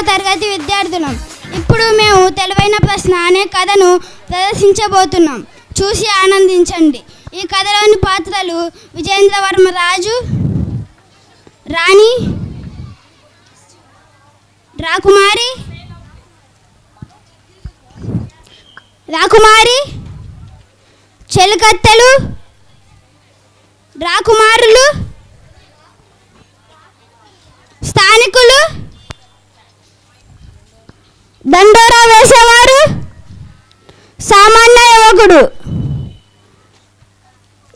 తరగతి విద్యార్థులం. ఇప్పుడు మేము తెలివైన ప్రశ్న అనే కథను ప్రదర్శించబోతున్నాం. చూసి ఆనందించండి. ఈ కథలోని పాత్రలు విజేంద్రవర్మ రాజు, రాణి, రాకుమారి, చెలికత్తెలు, రాకుమారులు, స్థానికులు, దండోరా వేసేవారు, సామాన్య యువకుడు.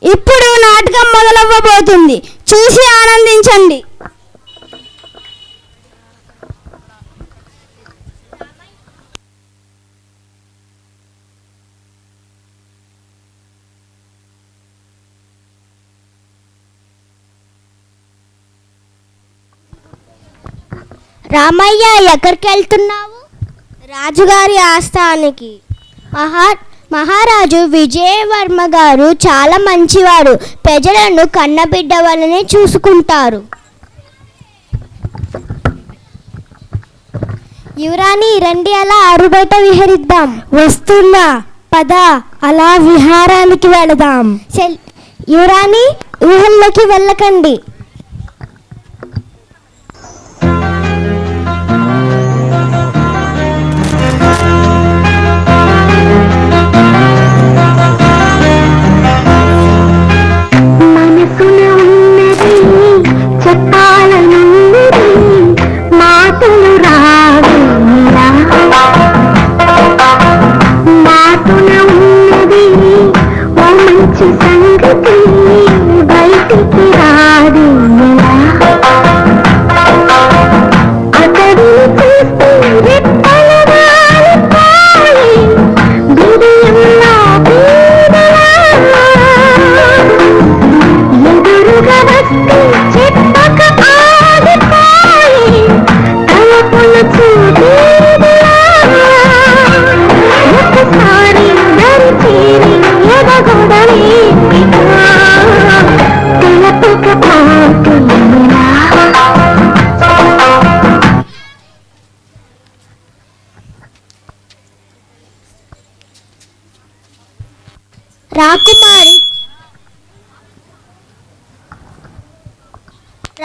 ఇప్పుడు నాటకం మొదలవ్వబోతుంది. చూసి ఆనందించండి. రామయ్య, ఎక్కడికి వెళ్తున్నావు? రాజుగారి ఆస్థానానికి. మహారాజు విజయవర్మ గారు చాలా మంచివాడు. ప్రజలను కన్నబిడ్డ వలనే చూసుకుంటారు. యువరాణి, రండి, అలా ఆరుబయట విహరిద్దాం. వస్తున్నా, పద, అలా విహారానికి వెళదాం. యువరాణి, ఊహల్లోకి వెళ్ళకండి.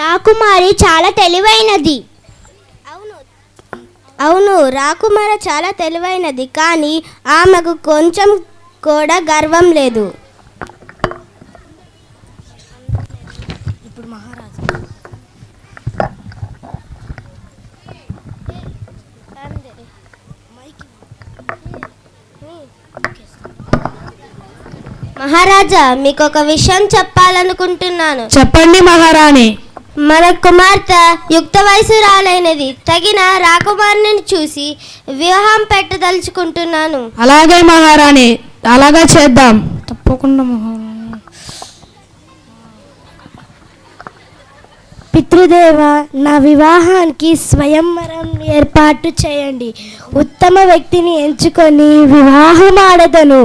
రాకుమారి చాలా తెలివైనది. అవును, రాకుమారి చాలా తెలివైనది, కానీ ఆమెకు కొంచెం కూడా గర్వం లేదు. మహారాజా, మీకు ఒక విషయం చెప్పాలనుకుంటున్నాను. చెప్పండి మహారాణి. మన కుమార్తె యుక్త వయసురాలైనది. తగిన రాకుమారిని చూసి వివాహం పెట్టదలుచుకుంటున్నాను. అలాగే మహారాణి, అలాగే చేద్దాం. తప్పకుండా మహారాణి. పితృదేవ, నా వివాహానికి స్వయంవరం ఏర్పాటు చేయండి. ఉత్తమ వ్యక్తిని ఎంచుకొని వివాహం ఆడదను.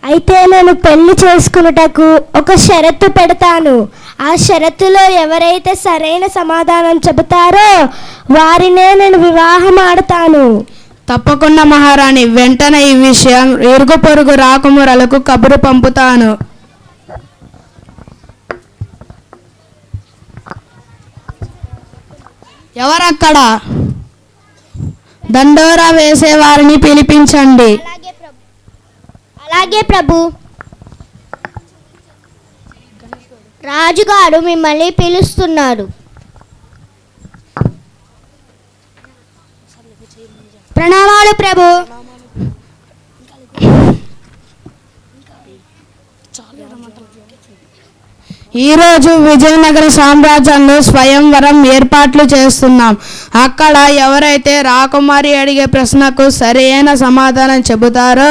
అయితే నేను పెళ్లి చేసుకున్నటకు ఒక షరతు పెడతాను. ఆ షరతులో ఎవరైతే సరైన సమాధానం చెబుతారో వారినే నేను వివాహం ఆడతాను. తప్పకుండా మహారాణి, వెంటనే ఈ విషయం ఇరుగు పొరుగు రాకుమారులకు కబురు పంపుతాను. ఎవరక్కడ? దండోరా వేసేవారిని పిలిపించండి. అలాగే ప్రభు. రాజుగారు మిమ్మల్ని పిలుస్తున్నారు. ప్రణామాలు ప్రభు. ఈరోజు విజయనగర సామ్రాజ్యంలో స్వయంవరం ఏర్పాట్లు చేస్తున్నాం. అక్కడ ఎవరైతే రాకుమారి అడిగే ప్రశ్నకు సరైన సమాధానం చెబుతారో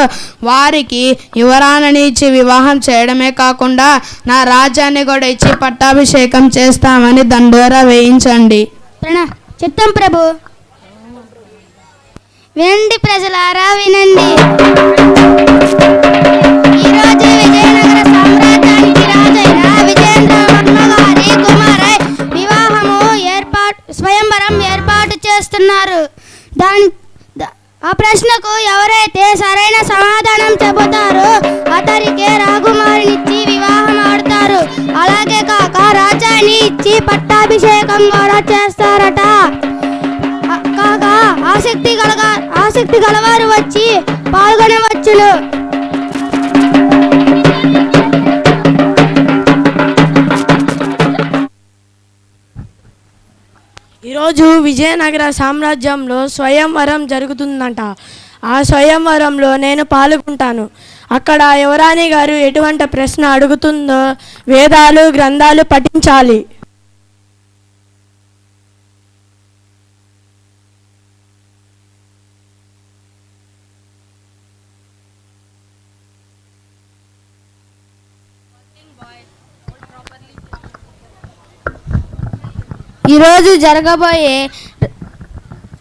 వారికి యువరాణిని ఇచ్చి వివాహం చేయడమే కాకుండా నా రాజ్యాన్ని కూడా ఇచ్చి పట్టాభిషేకం చేస్తామని దండోరా వేయించండి. చిత్తం ప్రభు. వినండి ప్రజలారా, వినండి. ఈరోజు విజయనగర సామ్రాజ్యానికి రాజైన విజేంద్రవర్మ గారి కుమారై స్వయంవరం ఏర్పాటు చేస్తున్నారు. ఆ ప్రశ్నకు ఎవరైతే సరైన సమాధానం చెబుతారో అతనికే రాకుమారినిచ్చి వివాహం ఆడతారు. అలాగే కాక రాజ్యాన్ని ఇచ్చి పట్టాభిషేకం కూడా చేస్తారట. కాక ఆసక్తి గలవారు వచ్చి పాల్గొనవచ్చును. ఈరోజు విజయనగర సామ్రాజ్యంలో స్వయంవరం జరుగుతుందంట. ఆ స్వయంవరంలో నేను పాల్గొంటాను. అక్కడ యువరాణి గారు ఎటువంటి ప్రశ్న అడుగుతుందో వేదాలు గ్రంథాలు పఠించాలి. ఈరోజు జరగబోయే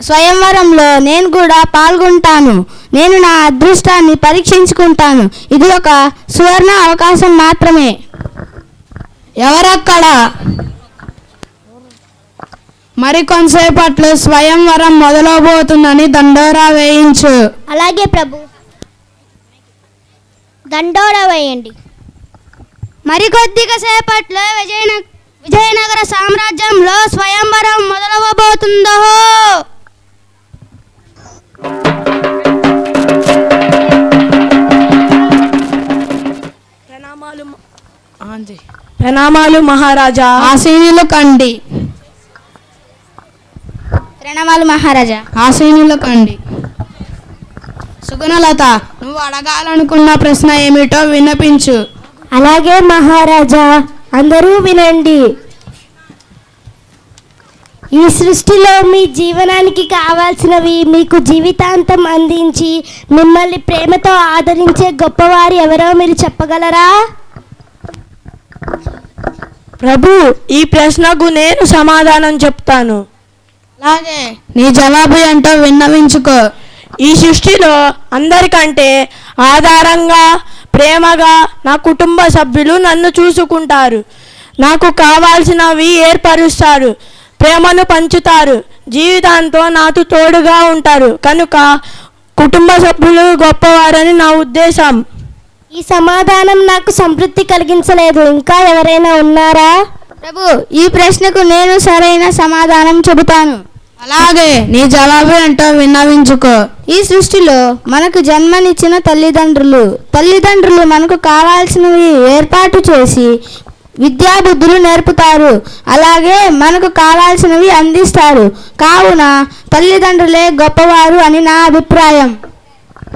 స్వయంవరంలో నేను కూడా పాల్గొంటాను. నేను నా అదృష్టాన్ని పరీక్షించుకుంటాను. ఇది ఒక సువర్ణ అవకాశం మాత్రమే. ఎవరక్కడ? మరికొంతసేపట్లో స్వయంవరం మొదలవబోతుందని దండోరా వేయించు. అలాగే ప్రభు, దండోరా వేయండి. మరికొద్దిగా సేపట్లో విజయనగర సామ్రాజ్యంలో స్వయంవరం మొదలవబోతుందో. ప్రణామాలు మహారాజా. ఆసీనులు కండి. ప్రణామాలు మహారాజా. ఆసీనులు కండి. సుగుణలత, నువ్వు అడగాలనుకున్న ప్రశ్న ఏమిటో వినిపించు. అలాగే మహారాజా, అందరూ వినండి. ఈ సృష్టిలో మీ జీవనానికి కావాల్సినవి మీకు జీవితాంతం అందించి మిమ్మల్ని ప్రేమతో ఆదరించే గొప్పవారు ఎవరో మీరు చెప్పగలరా? ప్రభు, ఈ ప్రశ్నకు నేను సమాధానం చెప్తాను. అలాగే నీ జవాబు ఏంటో విన్నవించుకో. ఈ సృష్టిలో అందరికంటే ఆధారంగా ప్రేమగా నా కుటుంబ సభ్యులు నన్ను చూసుకుంటారు. నాకు కావాల్సినవి ఏర్పరుస్తారు, ప్రేమను పంచుతారు, జీవితాంతం నాతో తోడుగా ఉంటారు. కనుక కుటుంబ సభ్యులు గొప్పవారని నా ఉద్దేశం. ఈ సమాధానం నాకు సంతృప్తి కలిగించలేదు. ఇంకా ఎవరైనా ఉన్నారా? ప్రభు, ఈ ప్రశ్నకు నేను సరైన సమాధానం చెబుతాను. అలాగే నీ జవాబు ఏంటో విన్నవించుకో. ఈ సృష్టిలో మనకు జన్మనిచ్చిన తల్లిదండ్రులు మనకు కావాల్సినవి ఏర్పాటు చేసి విద్యాబుద్ధులు నేర్పుతారు. అలాగే మనకు కావాల్సినవి అందిస్తారు. కావున తల్లిదండ్రులే గొప్పవారు అని నా అభిప్రాయం.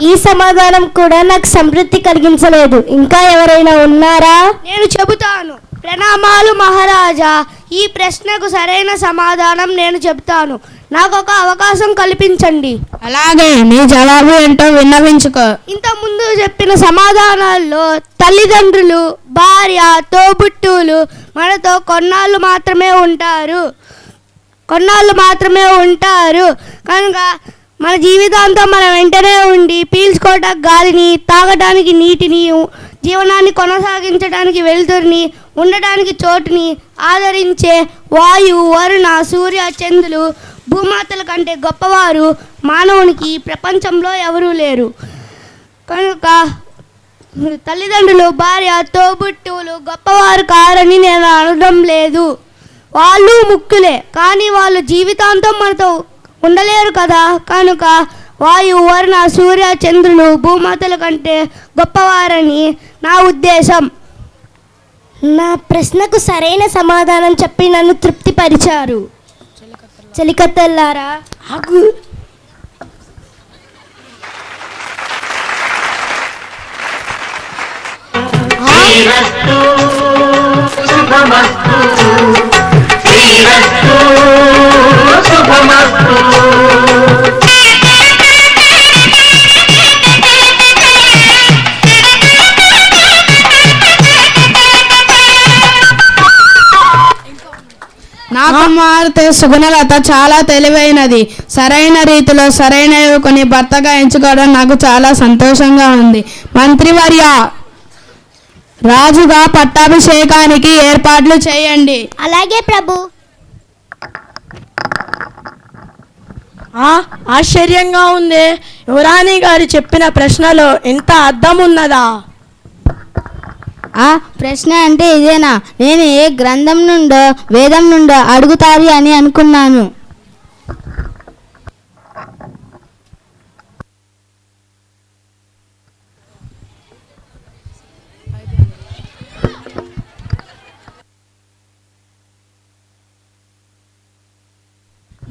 ఈ సమాధానం కూడా నాకు సంతృప్తి కలిగించలేదు. ఇంకా ఎవరైనా ఉన్నారా? నేను చెబుతాను. ప్రణామాలు మహారాజా. ఈ ప్రశ్నకు సరైన సమాధానం నేను చెబుతాను. నాకు ఒక అవకాశం కల్పించండి. అలాగే నీ జవాబు ఏంటో విన్నవించుకో. ఇంతకుముందు చెప్పిన సమాధానాల్లో తల్లిదండ్రులు, భార్య, తోబుట్టువులు మనతో కొన్నాళ్ళు మాత్రమే ఉంటారు. కనుక మన జీవితాంతం మన వెంటనే ఉండి పీల్చుకోవటానికి గాలిని, తాగడానికి నీటిని, జీవనాన్ని కొనసాగించడానికి వెలుతురిని, ఉండడానికి చోటుని ఆదరించే వాయువు, వరుణ, సూర్య, చంద్రులు, భూమాతల కంటే గొప్పవారు మానవునికి ప్రపంచంలో ఎవరూ లేరు. కనుక తల్లిదండ్రులు, భార్య, తోబుట్టువులు గొప్పవారు కారని నేను అనడం లేదు. వాళ్ళు ముఖ్యులే, కానీ వాళ్ళు జీవితాంతం మనతో ఉండలేరు కదా. కనుక వాయువు, వరుణ, సూర్య, చంద్రులు భూమాతల కంటే గొప్పవారని నా ఉద్దేశం. నా ప్రశ్నకు సరైన సమాధానం చెప్పి నన్ను తృప్తిపరిచారు. చెలికత్తెల్లారా, నా కుమార్తె సుగుణలత చాలా తెలివైనది. సరైన రీతిలో సరైన యువకుని భర్తగా ఎంచుకోవడం నాకు చాలా సంతోషంగా ఉంది. మంత్రివర్య, రాజుగా పట్టాభిషేకానికి ఏర్పాట్లు చేయండి. అలాగే ప్రభు. ఆశ్చర్యంగా ఉంది. యువరాణి గారు చెప్పిన ప్రశ్నలో ఇంత అర్థం ఉన్నదా? ఆ ప్రశ్న అంటే ఇదేనా? నేను ఏ గ్రంథం నుండో వేదం నుండో అడుగుతారు అని అనుకున్నాను.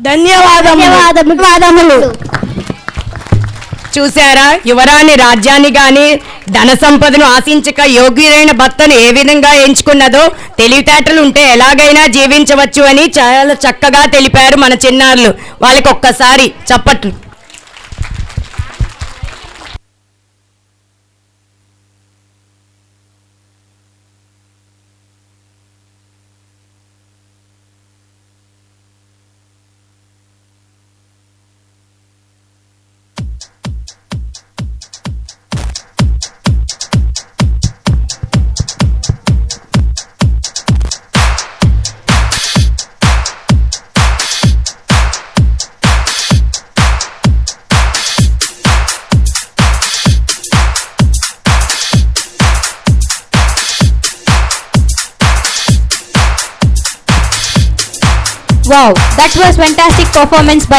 ధన్యవాదములు. చూశారా, యువరాణి రాజ్యాన్ని గాని ధన సంపదను ఆశించక యోగ్యులైన భర్తను ఏ విధంగా ఎంచుకున్నదో, తెలివితేటలు ఉంటే ఎలాగైనా జీవించవచ్చు అని చాలా చక్కగా తెలిపారు మన చిన్నారులు. వాళ్ళకి ఒక్కసారి చప్పట్లు. Wow, that was fantastic performance by